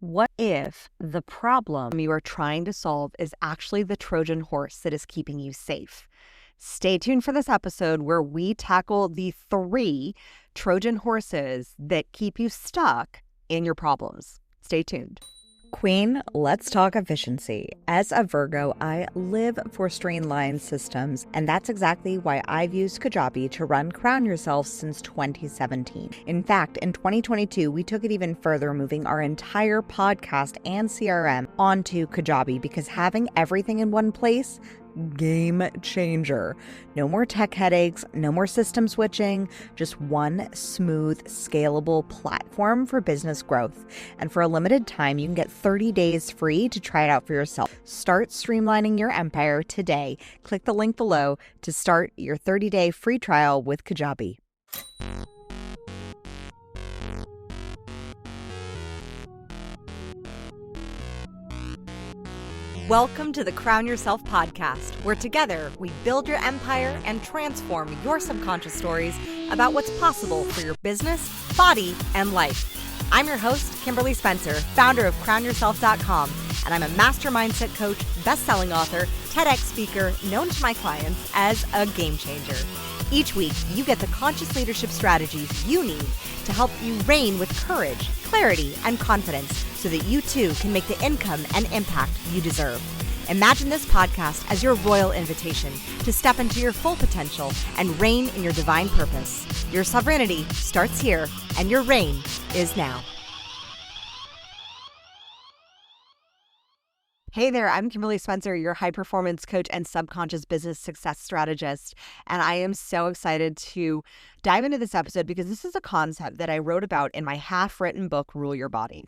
What if the problem you are trying to solve is actually the Trojan horse that is keeping you safe? Stay tuned for this episode where we tackle the 3 Trojan horses that keep you stuck in your problems. Stay tuned. Queen, let's talk efficiency. As a Virgo, I live for streamlined systems, and that's exactly why I've used Kajabi to run Crown Yourself since 2017. In fact, in 2022, we took it even further, moving our entire podcast and CRM onto Kajabi because having everything in one place, game changer. No more tech headaches, no more system switching, just one smooth, scalable platform for business growth. And for a limited time, you can get 30 days free to try it out for yourself. Start streamlining your empire today. Click the link below to start your 30-day free trial with Kajabi. Welcome to the Crown Yourself podcast, where together we build your empire and transform your subconscious stories about what's possible for your business, body, and life. I'm your host, Kimberly Spencer, founder of crownyourself.com, and I'm a master mindset coach, best-selling author, TEDx speaker, known to my clients as a game changer. Each week, you get the conscious leadership strategies you need to help you reign with courage, clarity, and confidence so that you too can make the income and impact you deserve. Imagine this podcast as your royal invitation to step into your full potential and reign in your divine purpose. Your sovereignty starts here, and your reign is now. Hey there, I'm Kimberly Spencer, your high-performance coach and subconscious business success strategist, and I am so excited to dive into this episode because this is a concept that I wrote about in my half-written book, Rule Your Body.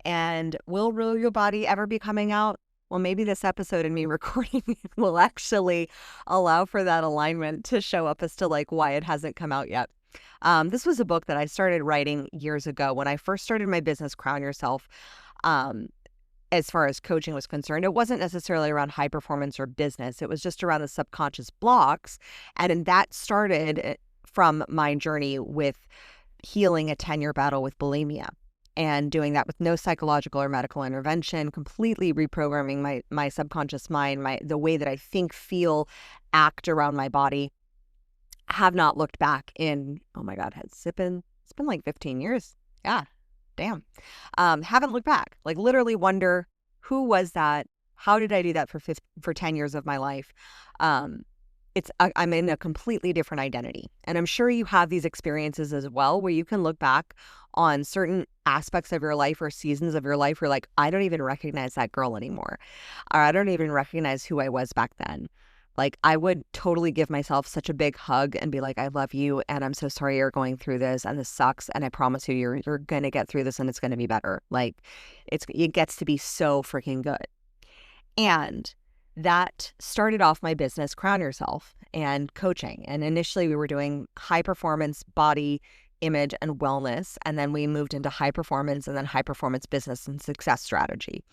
And will Rule Your Body ever be coming out? Well, maybe this episode and me recording it will actually allow for that alignment to show up as to why it hasn't come out yet. This was a book that I started writing years ago when I first started my business, Crown Yourself. As far as coaching was concerned, it wasn't necessarily around high performance or business. It was just around the subconscious blocks. And that started from my journey with healing a 10-year battle with bulimia and doing that with no psychological or medical intervention, completely reprogramming my subconscious mind, the way that I think, feel, act around my body. Have not looked back in, oh my God, it's been like 15 years. Yeah. Damn. Haven't looked back. Literally wonder, who was that? How did I do that for 10 years of my life? I'm in a completely different identity. And I'm sure you have these experiences as well, where you can look back on certain aspects of your life or seasons of your life where I don't even recognize that girl anymore. Or I don't even recognize who I was back then. I would totally give myself such a big hug and be like, I love you, and I'm so sorry you're going through this, and this sucks, and I promise you, you're going to get through this, and it's going to be better. It gets to be so freaking good. And that started off my business, Crown Yourself, and coaching. And initially, we were doing high performance, body, image, and wellness, and then we moved into high performance, and then high performance business and success strategy.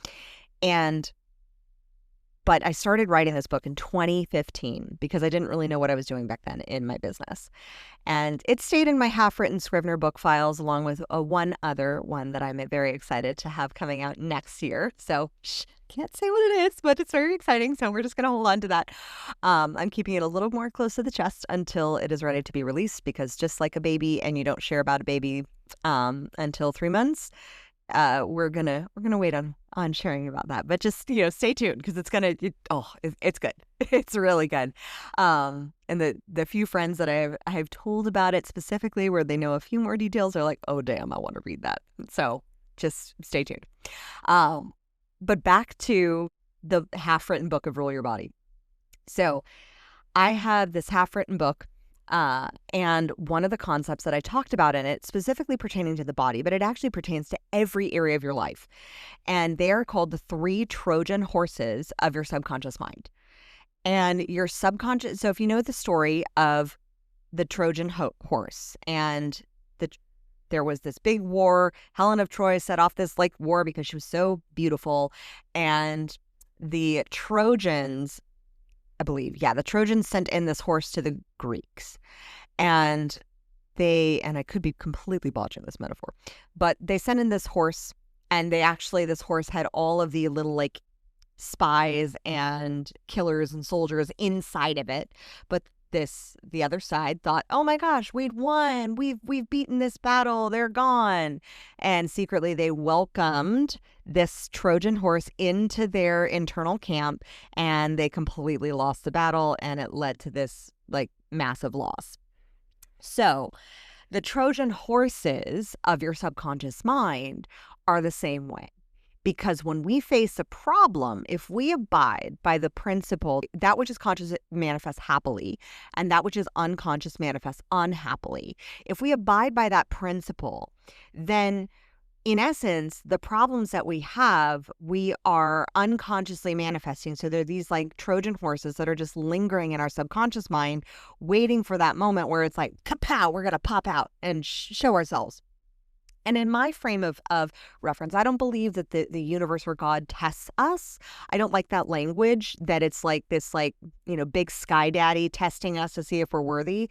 But I started writing this book in 2015 because I didn't really know what I was doing back then in my business. And it stayed in my half-written Scrivener book files along with one other one that I'm very excited to have coming out next year. So can't say what it is, but it's very exciting. So we're just going to hold on to that. I'm keeping it a little more close to the chest until it is ready to be released, because just like a baby, and you don't share about a baby until 3 months, we're gonna wait on sharing about that, but just stay tuned, because it's good. It's really good. And the few friends that I've told about it specifically, where they know a few more details, are like, oh damn, I want to read that. So just stay tuned. But back to the half-written book of Rule Your Body. So I have this half-written book. And one of the concepts that I talked about in it, specifically pertaining to the body, but it actually pertains to every area of your life. And they are called the 3 Trojan horses of your subconscious mind. And your subconscious, so if you know the story of the Trojan horse, and there was this big war, Helen of Troy set off this war because she was so beautiful, and the Trojans, I believe. Yeah, the Trojans sent in this horse to the Greeks. And I could be completely botching this metaphor, but they sent in this horse And this horse had all of the little like spies and killers and soldiers inside of it. But the other side thought, oh my gosh, we'd won. We've beaten this battle. They're gone. And secretly they welcomed this Trojan horse into their internal camp, and they completely lost the battle, and it led to this like massive loss. So the Trojan horses of your subconscious mind are the same way. Because when we face a problem, if we abide by the principle, that which is conscious manifests happily, and that which is unconscious manifests unhappily. If we abide by that principle, then in essence, the problems that we have, we are unconsciously manifesting. So they're these like Trojan horses that are just lingering in our subconscious mind, waiting for that moment where it's like, kapow, we're going to pop out and show ourselves. And in my frame of reference, I don't believe that the universe or God tests us. I don't like that language, that it's like this like, big sky daddy testing us to see if we're worthy.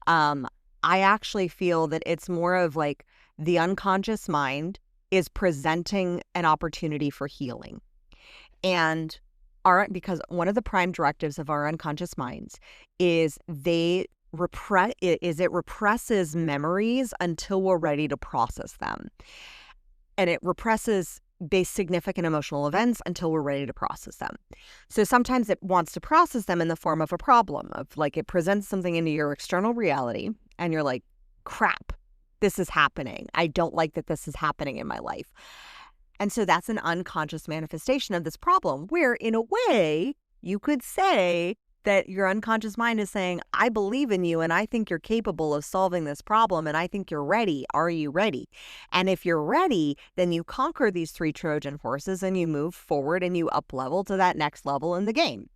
I actually feel that it's more of like the unconscious mind is presenting an opportunity for healing. And because one of the prime directives of our unconscious minds is it represses memories until we're ready to process them. And it represses significant emotional events until we're ready to process them. So sometimes it wants to process them in the form of a problem, of like it presents something into your external reality and you're like, crap, this is happening. I don't like that this is happening in my life. And so that's an unconscious manifestation of this problem, where in a way you could say that your unconscious mind is saying, I believe in you and I think you're capable of solving this problem and I think you're ready. Are you ready? And if you're ready, then you conquer these 3 Trojan horses and you move forward and you up level to that next level in the game.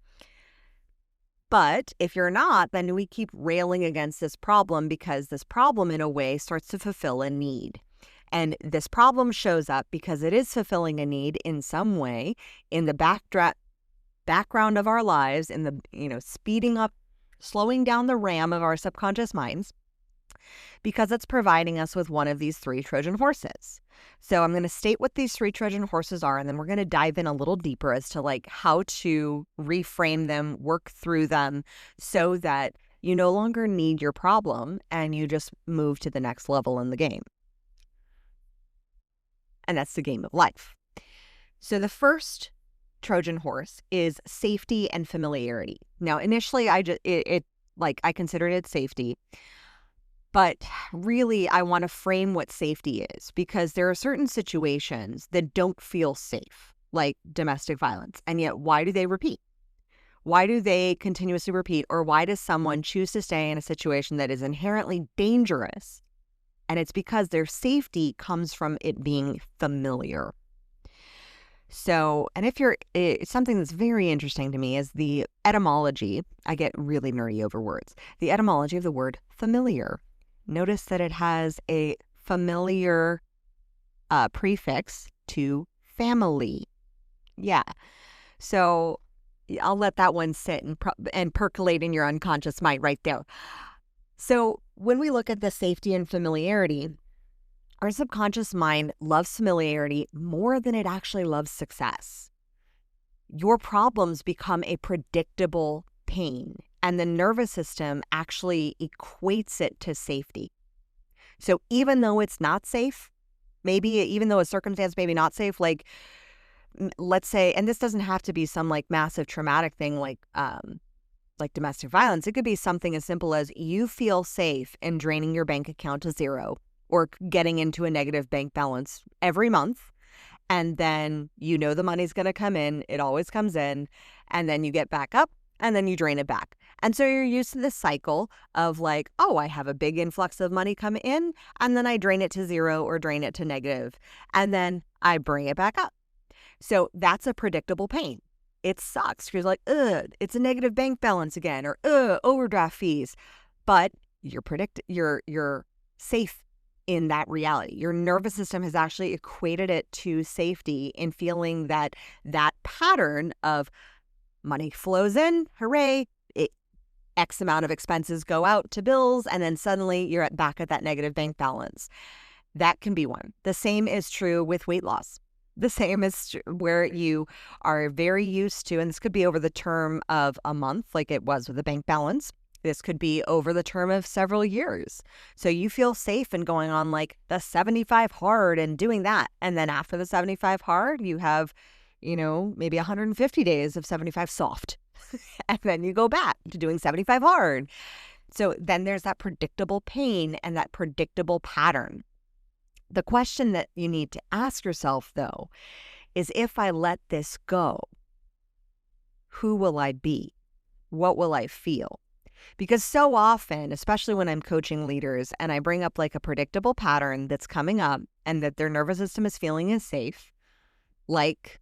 But if you're not, then we keep railing against this problem, because this problem in a way starts to fulfill a need. And this problem shows up because it is fulfilling a need in some way in the background of our lives, in the, speeding up, slowing down the RAM of our subconscious minds, because it's providing us with one of these 3 Trojan horses. So I'm going to state what these 3 Trojan horses are, and then we're going to dive in a little deeper as to like how to reframe them, work through them, so that you no longer need your problem and you just move to the next level in the game. And that's the game of life. So the first Trojan horse is safety and familiarity. Now, initially, I considered it safety, but really I want to frame what safety is, because there are certain situations that don't feel safe, like domestic violence. And yet, why do they repeat? Why do they continuously repeat? Or why does someone choose to stay in a situation that is inherently dangerous? And it's because their safety comes from it being familiar. So, and it's something that's very interesting to me is the etymology. I get really nerdy over words. The etymology of the word familiar. Notice that it has a familiar prefix to family. Yeah. So I'll let that one sit and percolate in your unconscious mind right there. So when we look at the safety and familiarity, our subconscious mind loves familiarity more than it actually loves success. Your problems become a predictable pain, and the nervous system actually equates it to safety. So even though it's not safe, even though a circumstance may be not safe, like let's say, and this doesn't have to be some like massive traumatic thing like domestic violence. It could be something as simple as you feel safe in draining your bank account to zero, or getting into a negative bank balance every month. And then the money's going to come in. It always comes in. And then you get back up and then you drain it back. And so you're used to this cycle of like, oh, I have a big influx of money come in and then I drain it to zero or drain it to negative, and then I bring it back up. So that's a predictable pain. It sucks. You're like, it's a negative bank balance again, or overdraft fees. But you're safe in that reality. Your nervous system has actually equated it to safety in feeling that pattern of money flows in, hooray, X amount of expenses go out to bills, and then suddenly you're back at that negative bank balance. That can be one. The same is true with weight loss. the same as where you are very used to, and this could be over the term of a month, like it was with the bank balance. This could be over the term of several years. So you feel safe in going on like the 75 hard and doing that. And then after the 75 hard, you have, maybe 150 days of 75 soft. And then you go back to doing 75 hard. So then there's that predictable pain and that predictable pattern. The question that you need to ask yourself, though, is if I let this go, who will I be? What will I feel? Because so often, especially when I'm coaching leaders and I bring up like a predictable pattern that's coming up and that their nervous system is feeling is safe, like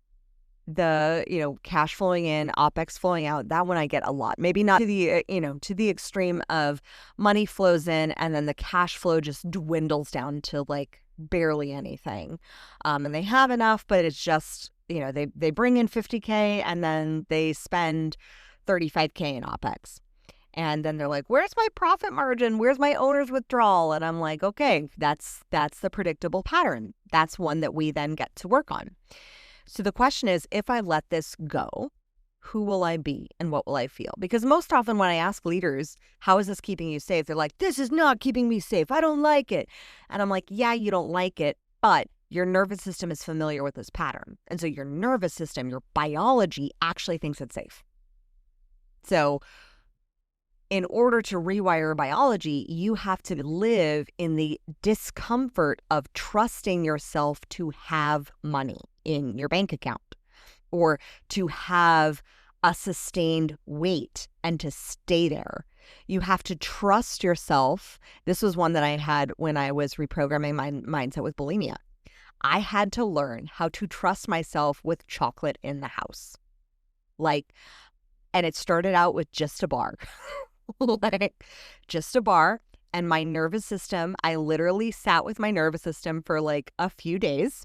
the, cash flowing in, OPEX flowing out, that one I get a lot. Maybe not to the, to the extreme of money flows in and then the cash flow just dwindles down to like barely anything. And they have enough, but it's just, they bring in 50K and then they spend 35K in OPEX. And then they're like, where's my profit margin? Where's my owner's withdrawal? And I'm like, okay, that's the predictable pattern. That's one that we then get to work on. So the question is, if I let this go, who will I be and what will I feel? Because most often when I ask leaders, how is this keeping you safe? They're like, this is not keeping me safe. I don't like it. And I'm like, yeah, you don't like it, but your nervous system is familiar with this pattern. And so your nervous system, your biology actually thinks it's safe. So in order to rewire biology, you have to live in the discomfort of trusting yourself to have money in your bank account or to have a sustained weight and to stay there. You have to trust yourself. This was one that I had when I was reprogramming my mindset with bulimia. I had to learn how to trust myself with chocolate in the house. And it started out with just a bar. Just a bar. And my nervous system, I literally sat with my nervous system for like a few days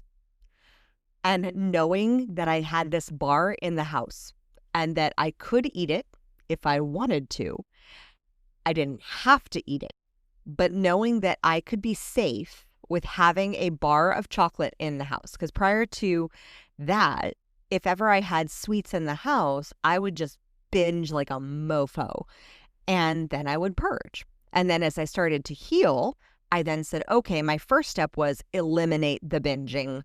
and knowing that I had this bar in the house and that I could eat it if I wanted to. I didn't have to eat it, but knowing that I could be safe with having a bar of chocolate in the house. Because prior to that, if ever I had sweets in the house, I would just binge like a mofo. And then I would purge. And then as I started to heal, I then said, okay, my first step was eliminate the binging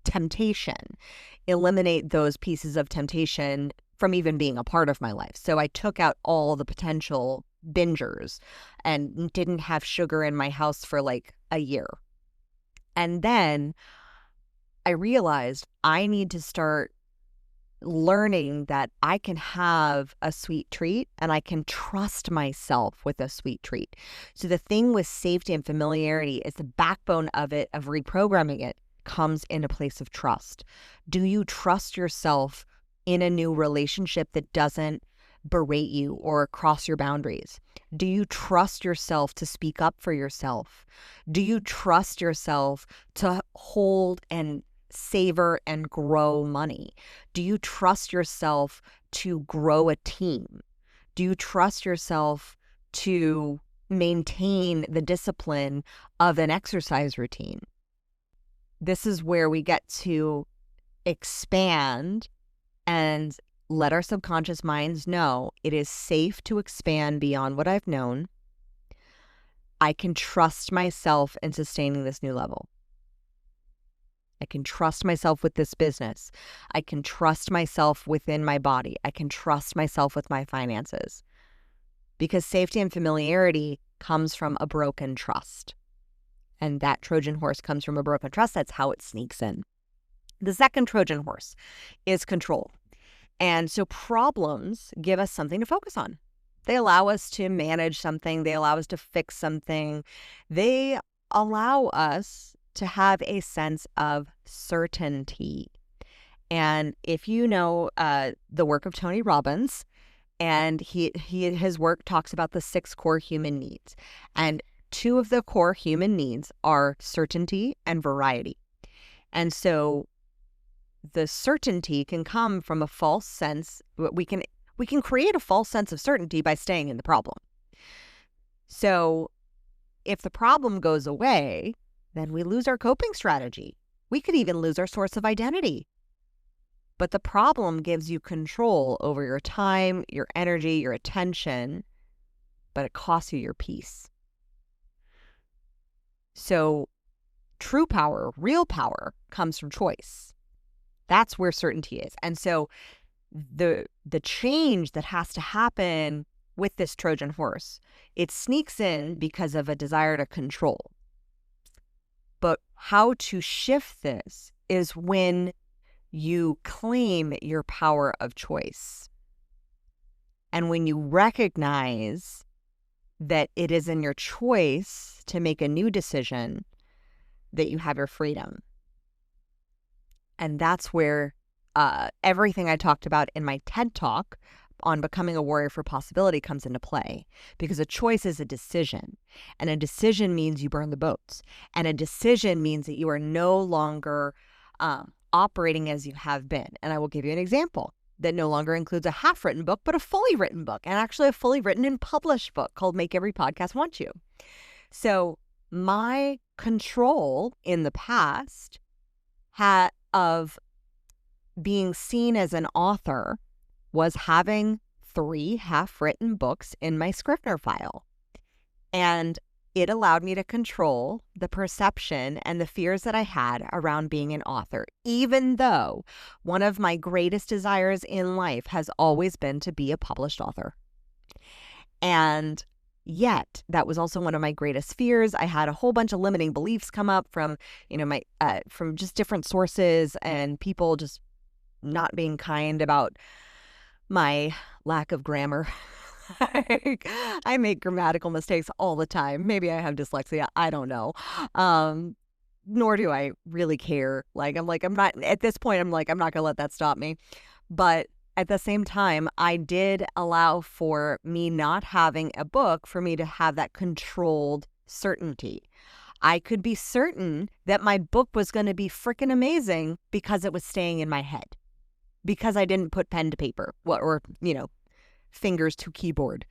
temptation, eliminate those pieces of temptation from even being a part of my life. So I took out all the potential bingers and didn't have sugar in my house for like a year. And then I realized I need to start learning that I can have a sweet treat and I can trust myself with a sweet treat. So the thing with safety and familiarity is the backbone of it, of reprogramming it, comes in a place of trust. Do you trust yourself in a new relationship that doesn't berate you or cross your boundaries? Do you trust yourself to speak up for yourself? Do you trust yourself to hold and savor and grow money? Do you trust yourself to grow a team? Do you trust yourself to maintain the discipline of an exercise routine? This is where we get to expand and let our subconscious minds know it is safe to expand beyond what I've known. I can trust myself in sustaining this new level. I can trust myself with this business. I can trust myself within my body. I can trust myself with my finances. Because safety and familiarity comes from a broken trust. And that Trojan horse comes from a broken trust. That's how it sneaks in. The second Trojan horse is control. And so problems give us something to focus on. They allow us to manage something. They allow us to fix something. They allow us to have a sense of certainty. And if you know the work of Tony Robbins, and his work talks about the 6 core human needs. And 2 of the core human needs are certainty and variety. And so the certainty can come from a false sense. We can create a false sense of certainty by staying in the problem. So if the problem goes away, then we lose our coping strategy. We could even lose our source of identity. But the problem gives you control over your time, your energy, your attention, but it costs you your peace. So true power, real power, comes from choice. That's where certainty is. And so the change that has to happen with this Trojan horse, it sneaks in because of a desire to control. But how to shift this is when you claim your power of choice. And when you recognize that it is in your choice to make a new decision, that you have your freedom. And that's where everything I talked about in my TED Talk on becoming a warrior for possibility comes into play, because a choice is a decision, and a decision means you burn the boats, and a decision means that you are no longer operating as you have been. And I will give you an example that no longer includes a half-written book, but a fully written book, and actually a fully written and published book called Make Every Podcast Want You. So my control in the past of being seen as an author was having 3 half-written books in my Scrivener file. And it allowed me to control the perception and the fears that I had around being an author, even though one of my greatest desires in life has always been to be a published author. And yet, that was also one of my greatest fears. I had a whole bunch of limiting beliefs come up from, from just different sources, and people just not being kind about my lack of grammar. I make grammatical mistakes all the time. Maybe I have dyslexia. I don't know. Nor do I really care. I'm not, at this point, I'm not going to let that stop me. But at the same time, I did allow for me not having a book for me to have that controlled certainty. I could be certain that my book was going to be freaking amazing because it was staying in my head, because I didn't put pen to paper or fingers to keyboard.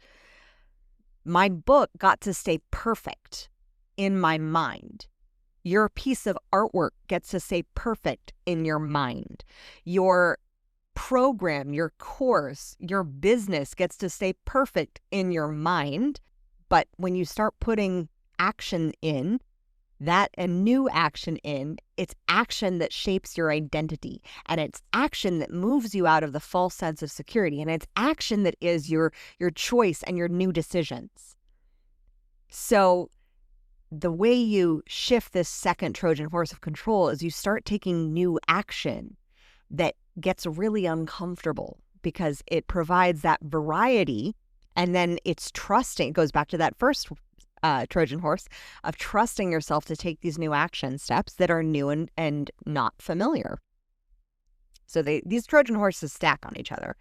My book got to stay perfect in my mind. Your piece of artwork gets to stay perfect in your mind. Your program, your course, your business gets to stay perfect in your mind. But when you start putting action in, new action in, it's action that shapes your identity, and it's action that moves you out of the false sense of security, and it's action that is your choice and your new decisions. So the way you shift this second Trojan horse of control is you start taking new action that gets really uncomfortable, because it provides that variety, and then it's trusting. It goes back to that first Trojan horse of trusting yourself to take these new action steps that are new and not familiar. So these Trojan horses stack on each other.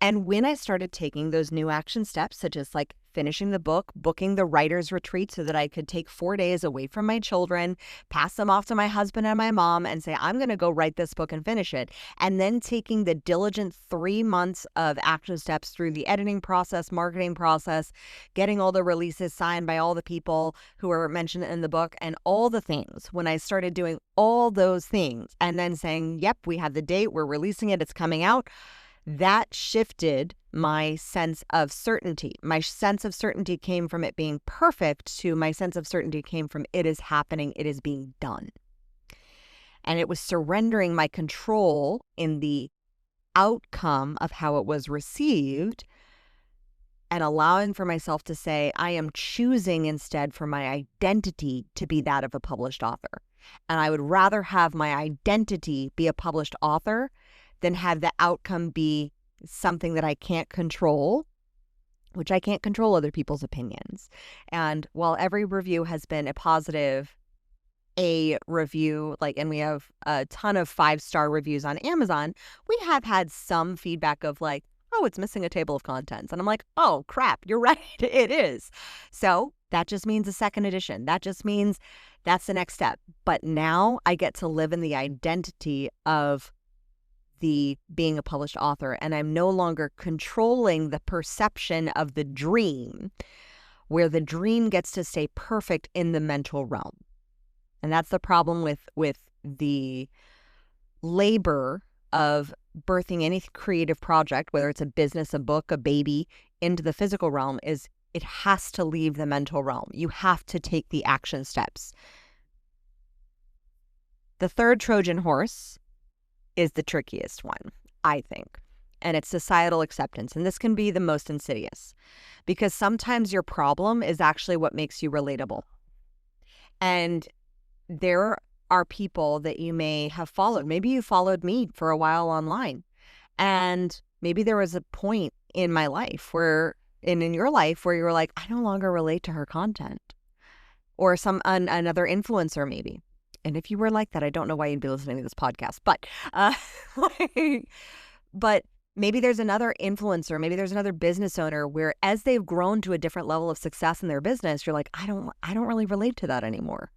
And when I started taking those new action steps, such as finishing the book, booking the writer's retreat so that I could take 4 days away from my children, pass them off to my husband and my mom and say, I'm going to go write this book and finish it. And then taking the diligent 3 months of action steps through the editing process, marketing process, getting all the releases signed by all the people who are mentioned in the book and all the things. When I started doing all those things and then saying, yep, we have the date, we're releasing it, it's coming out, that shifted my sense of certainty. My sense of certainty came from it being perfect to my sense of certainty came from it is happening, it is being done. And it was surrendering my control in the outcome of how it was received and allowing for myself to say, I am choosing instead for my identity to be that of a published author. And I would rather have my identity be a published author than have the outcome be something that I can't control, which I can't control other people's opinions. And while every review has been a positive A review, and we have a ton of 5-star reviews on Amazon, we have had some feedback of oh, it's missing a table of contents. And I'm like, oh, crap, you're right. It is. So that just means a second edition. That just means that's the next step. But now I get to live in the identity of the being a published author, and I'm no longer controlling the perception of the dream, where the dream gets to stay perfect in the mental realm. And that's the problem with the labor of birthing any creative project, whether it's a business, a book, a baby, into the physical realm is it has to leave the mental realm. You have to take the action steps. The third Trojan horse is the trickiest one, I think, and it's societal acceptance. And this can be the most insidious because sometimes your problem is actually what makes you relatable. And there are people that you may have followed. Maybe you followed me for a while online, and maybe there was a point in my life where, and in your life, where you were like, I no longer relate to her content, or another influencer maybe. And if you were like that, I don't know why you'd be listening to this podcast, but but maybe there's another influencer, maybe there's another business owner where as they've grown to a different level of success in their business, you're like, I don't really relate to that anymore.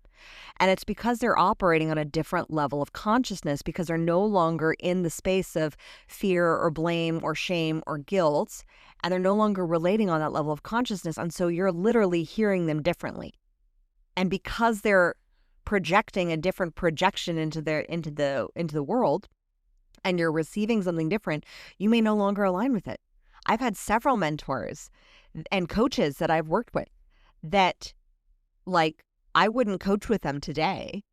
And it's because they're operating on a different level of consciousness because they're no longer in the space of fear or blame or shame or guilt, and they're no longer relating on that level of consciousness. And so you're literally hearing them differently. And because they're projecting a different projection into the world, and you're receiving something different, you may no longer align with it. I've had several mentors and coaches that I've worked with that, like, I wouldn't coach with them today,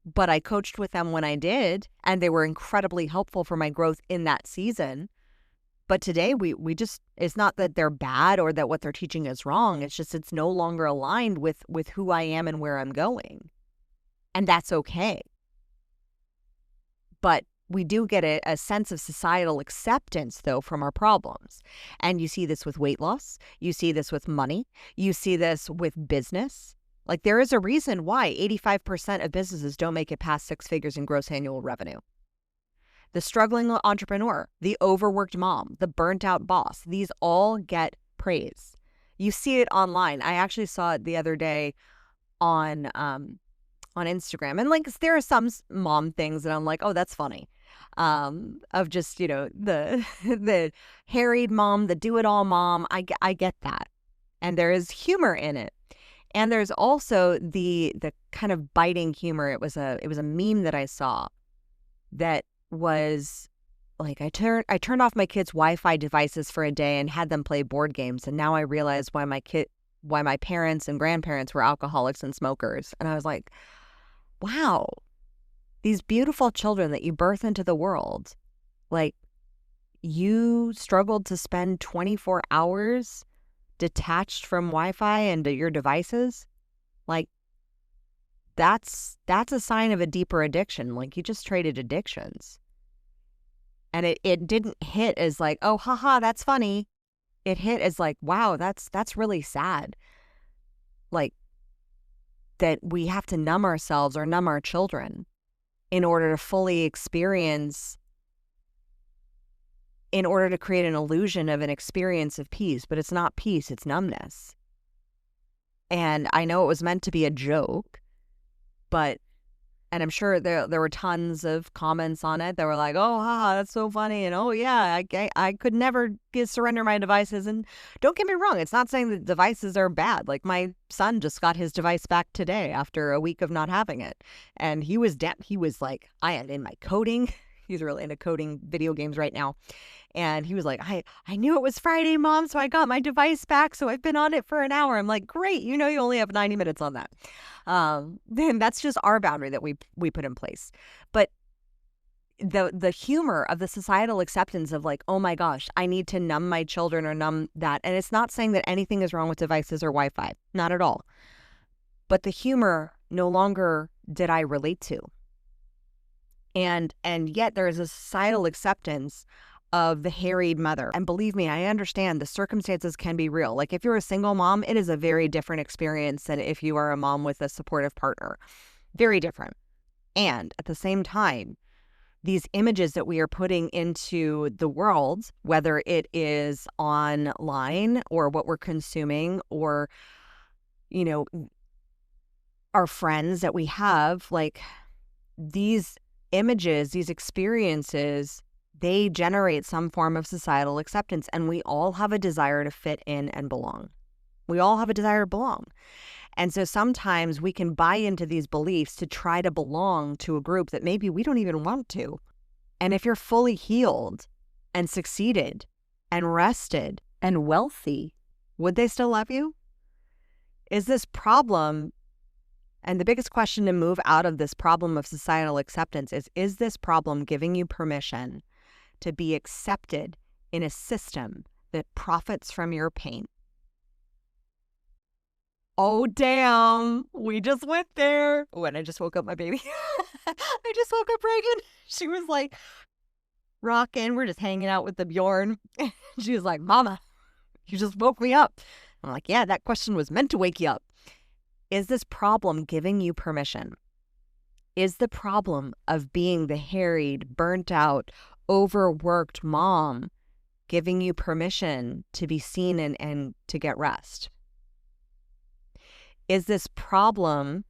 but I coached with them when I did, and they were incredibly helpful for my growth in that season. But today we just, it's not that they're bad or that what they're teaching is wrong. It's just, it's no longer aligned with who I am and where I'm going. And that's okay. But we do get a sense of societal acceptance, though, from our problems. And you see this with weight loss. You see this with money. You see this with business. Like, there is a reason why 85% of businesses don't make it past 6 figures in gross annual revenue. The struggling entrepreneur, the overworked mom, the burnt out boss, these all get praise. You see it online. I actually saw it the other day on Instagram. And like, there are some mom things that I'm like, oh, that's funny. Of just, the the harried mom, the do-it-all mom. I get that. And there is humor in it. And there's also the kind of biting humor. It was a meme that I saw that was like, I turned off my kids' Wi-Fi devices for a day and had them play board games, and now I realize why my parents and grandparents were alcoholics and smokers. And I was like, wow, these beautiful children that you birth into the world, like, you struggled to spend 24 hours detached from Wi-Fi and your devices. Like, that's a sign of a deeper addiction. Like, you just traded addictions. And it didn't hit as like, oh, haha, that's funny. It hit as like, wow, that's really sad. Like, that we have to numb ourselves or numb our children in order to fully experience, in order to create an illusion of an experience of peace. But it's not peace, it's numbness. And I know it was meant to be a joke, and I'm sure there were tons of comments on it that were like, oh, haha, that's so funny. And oh, yeah, I could never surrender my devices. And don't get me wrong, it's not saying that devices are bad. Like, my son just got his device back today after a week of not having it. And he was like, I am in my coding. He's really into coding video games right now. And he was like, I knew it was Friday, Mom, so I got my device back. So I've been on it for an hour. I'm like, great. You only have 90 minutes on that. Then that's just our boundary that we put in place. But the humor of the societal acceptance of like, oh my gosh, I need to numb my children or numb that. And it's not saying that anything is wrong with devices or Wi-Fi. Not at all. But the humor no longer did I relate to. And yet there is a societal acceptance of the harried mother. And believe me, I understand the circumstances can be real. Like, if you're a single mom, it is a very different experience than if you are a mom with a supportive partner. Very different. And at the same time, these images that we are putting into the world, whether it is online or what we're consuming or, our friends that we have, like, these images, these experiences, they generate some form of societal acceptance, and we all have a desire to fit in and belong. We all have a desire to belong. And so sometimes we can buy into these beliefs to try to belong to a group that maybe we don't even want to. And if you're fully healed and succeeded and rested and wealthy, would they still love you? Is this problem, and the biggest question to move out of this problem of societal acceptance is this problem giving you permission to be accepted in a system that profits from your pain? Oh, damn. We just went there. When I just woke up my baby. I just woke up Reagan. She was like rocking. We're just hanging out with the Bjorn. She was like, Mama, you just woke me up. I'm like, yeah, that question was meant to wake you up. Is this problem giving you permission? Is the problem of being the harried, burnt out, overworked mom giving you permission to be seen and to get rest? Is this problem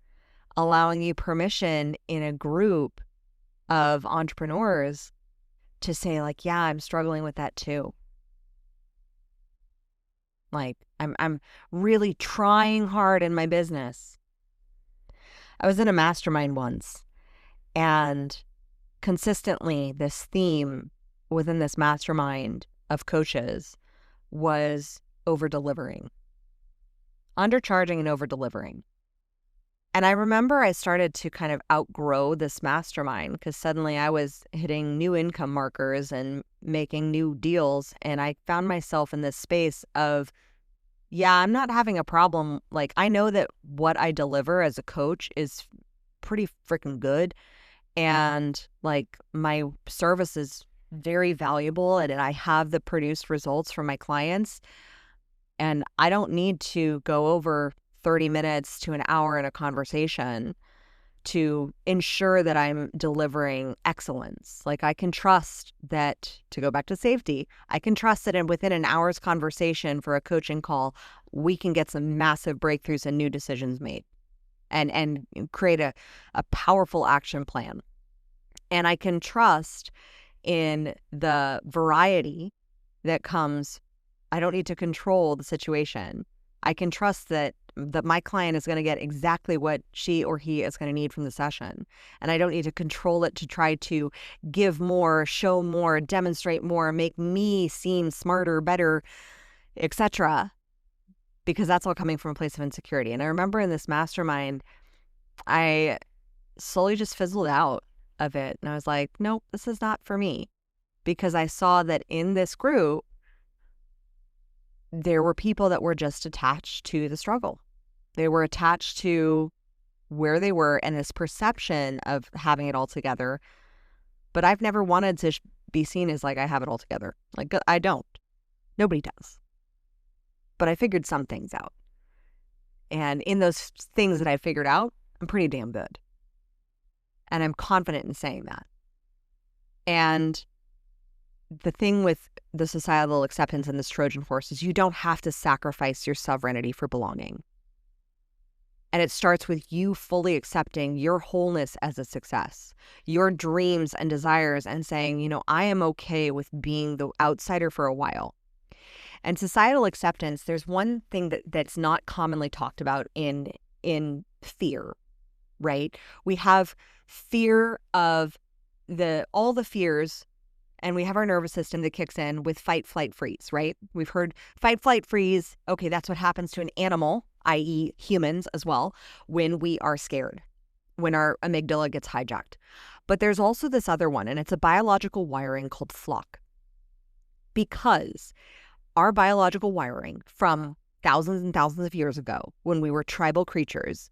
allowing you permission in a group of entrepreneurs to say, like, yeah, I'm struggling with that too. Like, I'm really trying hard in my business. I was in a mastermind once, and consistently this theme within this mastermind of coaches was over-delivering. Undercharging and over-delivering. And I remember I started to kind of outgrow this mastermind because suddenly I was hitting new income markers and making new deals. And I found myself in this space of, yeah, I'm not having a problem. Like, I know that what I deliver as a coach is pretty freaking good. And like, my service is very valuable and I have the produced results from my clients. And I don't need to go over 30 minutes to an hour in a conversation to ensure that I'm delivering excellence. Like, I can trust that, to go back to safety, I can trust that within an hour's conversation for a coaching call, we can get some massive breakthroughs and new decisions made and create a powerful action plan. And I can trust in the variety that comes. I don't need to control the situation. I can trust that my client is going to get exactly what she or he is going to need from the session. And I don't need to control it to try to give more, show more, demonstrate more, make me seem smarter, better, etc. Because that's all coming from a place of insecurity. And I remember in this mastermind, I slowly just fizzled out of it. And I was like, nope, this is not for me. Because I saw that in this group, there were people that were just attached to the struggle. They were attached to where they were and this perception of having it all together. But I've never wanted to be seen as like I have it all together. Like, I don't. Nobody does. But I figured some things out. And in those things that I figured out, I'm pretty damn good. And I'm confident in saying that. And the thing with the societal acceptance and this Trojan horse is you don't have to sacrifice your sovereignty for belonging. And it starts with you fully accepting your wholeness as a success, your dreams and desires, and saying, you know, I am okay with being the outsider for a while. And societal acceptance, there's one thing that's not commonly talked about in fear, right? We have fear of all the fears. And we have our nervous system that kicks in with fight, flight, freeze, right? We've heard fight, flight, freeze. Okay, that's what happens to an animal, i.e. humans as well, when we are scared, when our amygdala gets hijacked. But there's also this other one, and it's a biological wiring called flock. Because our biological wiring from thousands and thousands of years ago, when we were tribal creatures,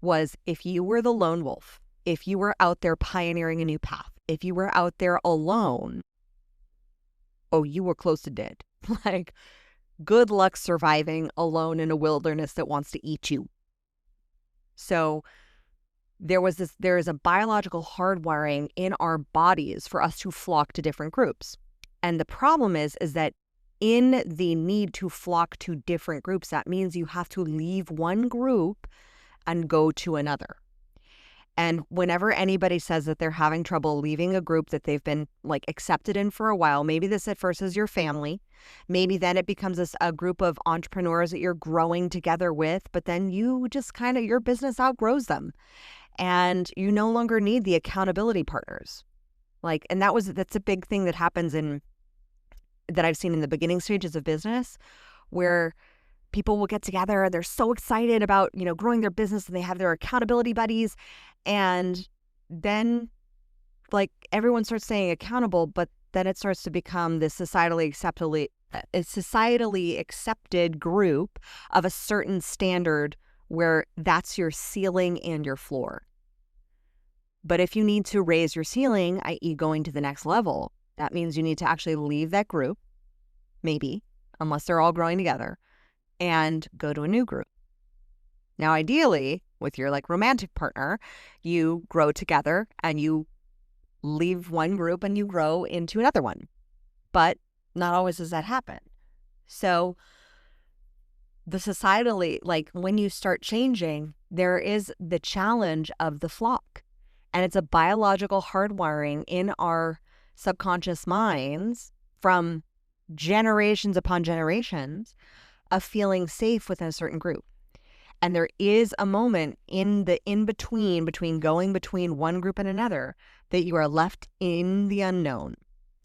was if you were the lone wolf, if you were out there pioneering a new path, if you were out there alone, oh, you were close to dead. Like, good luck surviving alone in a wilderness that wants to eat you. So there is a biological hardwiring in our bodies for us to flock to different groups. And the problem is that in the need to flock to different groups, that means you have to leave one group and go to another. And whenever anybody says that they're having trouble leaving a group that they've been like accepted in for a while, maybe this at first is your family, maybe then it becomes a group of entrepreneurs that you're growing together with, but then you just kind of, your business outgrows them and you no longer need the accountability partners. Like, and that's a big thing that happens that I've seen in the beginning stages of business, where people will get together and they're so excited about, growing their business, and they have their accountability buddies. And then like everyone starts staying accountable, but then it starts to become this societally accepted group of a certain standard where that's your ceiling and your floor. But if you need to raise your ceiling, i.e. going to the next level, that means you need to actually leave that group, maybe, unless they're all growing together, and go to a new group. Now, ideally, with your like romantic partner, you grow together and you leave one group and you grow into another one. But not always does that happen. So the societally, like when you start changing, there is the challenge of the flock. And it's a biological hardwiring in our subconscious minds from generations upon generations of feeling safe within a certain group. And there is a moment in the between going between one group and another that you are left in the unknown,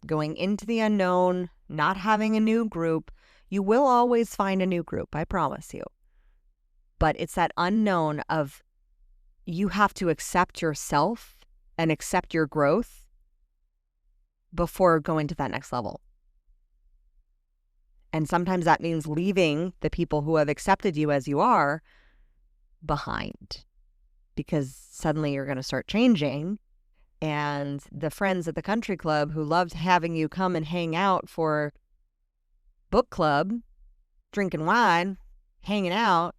going into the unknown, not having a new group. You will always find a new group, I promise you. But it's that unknown of you have to accept yourself and accept your growth before going to that next level. And sometimes that means leaving the people who have accepted you as you are behind, because suddenly you're going to start changing. And the friends at the country club who loved having you come and hang out for book club, drinking wine, hanging out,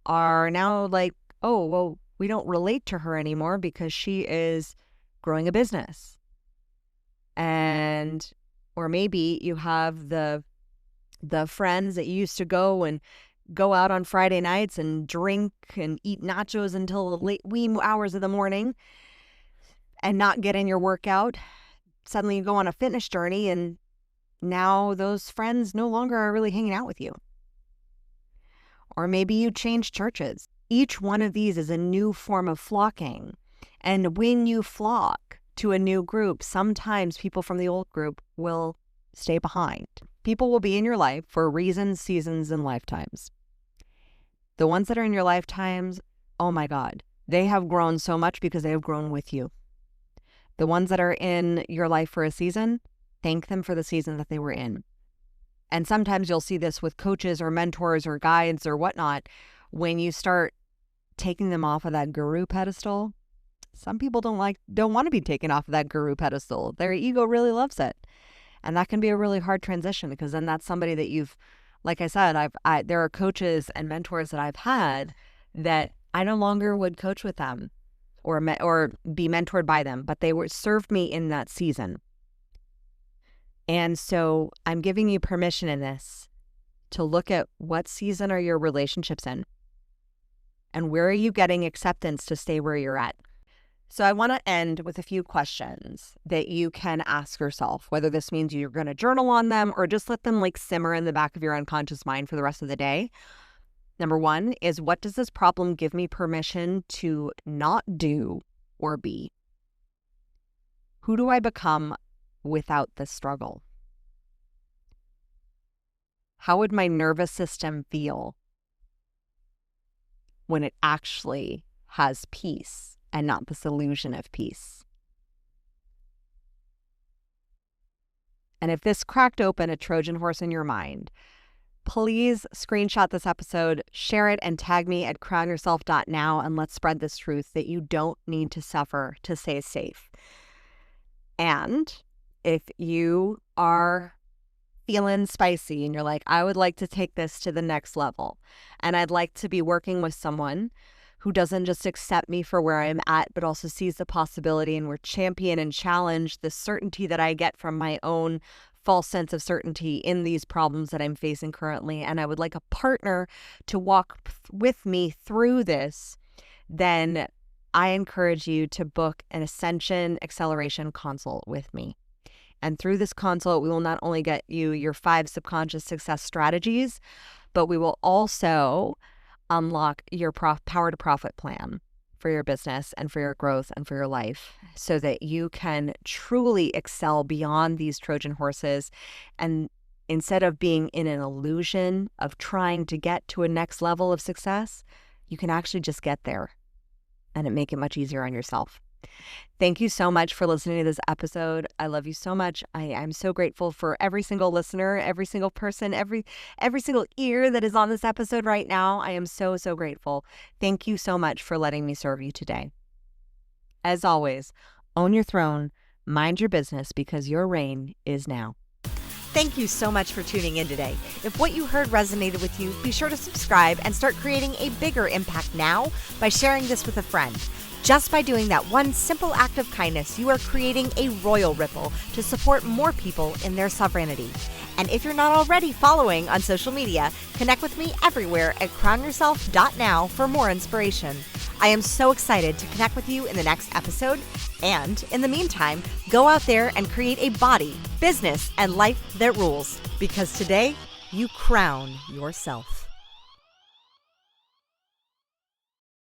are now like, oh, well, we don't relate to her anymore because she is growing a business. And, or maybe you have the friends that you used to go out on Friday nights and drink and eat nachos until the wee hours of the morning and not get in your workout. Suddenly you go on a fitness journey and now those friends no longer are really hanging out with you. Or maybe you change churches. Each one of these is a new form of flocking. And when you flock to a new group, sometimes people from the old group will stay behind. People will be in your life for reasons, seasons, and lifetimes. The ones that are in your lifetimes, oh my God, they have grown so much because they have grown with you. The ones that are in your life for a season, thank them for the season that they were in. And sometimes you'll see this with coaches or mentors or guides or whatnot. When you start taking them off of that guru pedestal, some people don't want to be taken off of that guru pedestal. Their ego really loves it. And that can be a really hard transition, because then that's somebody that you've, like I said, there are coaches and mentors that I've had that I no longer would coach with them or be mentored by them, but they served me in that season. And so I'm giving you permission in this to look at what season are your relationships in and where are you getting acceptance to stay where you're at. So I want to end with a few questions that you can ask yourself, whether this means you're going to journal on them or just let them like simmer in the back of your unconscious mind for the rest of the day. Number one is, what does this problem give me permission to not do or be? Who do I become without this struggle? How would my nervous system feel when it actually has peace and not this illusion of peace? And if this cracked open a Trojan horse in your mind, please screenshot this episode, share it, and tag me at crownyourself.now, and let's spread this truth that you don't need to suffer to stay safe. And if you are feeling spicy and you're like, I would like to take this to the next level, and I'd like to be working with someone who doesn't just accept me for where I'm at, but also sees the possibility and will champion and challenge the certainty that I get from my own false sense of certainty in these problems that I'm facing currently, and I would like a partner to walk with me through this, then I encourage you to book an Ascension Acceleration Consult with me. And through this consult, we will not only get you your 5 subconscious success strategies, but we will also unlock your power to profit plan for your business and for your growth and for your life so that you can truly excel beyond these Trojan horses. And instead of being in an illusion of trying to get to a next level of success, you can actually just get there and make it much easier on yourself. Thank you so much for listening to this episode. I love you so much. I'm so grateful for every single listener, every single person, every single ear that is on this episode right now. I am so, so grateful. Thank you so much for letting me serve you today. As always, own your throne, mind your business, because your reign is now. Thank you so much for tuning in today. If what you heard resonated with you, be sure to subscribe and start creating a bigger impact now by sharing this with a friend. Just by doing that one simple act of kindness, you are creating a royal ripple to support more people in their sovereignty. And if you're not already following on social media, connect with me everywhere at crownyourself.now for more inspiration. I am so excited to connect with you in the next episode. And in the meantime, go out there and create a body, business, and life that rules. Because today, you crown yourself.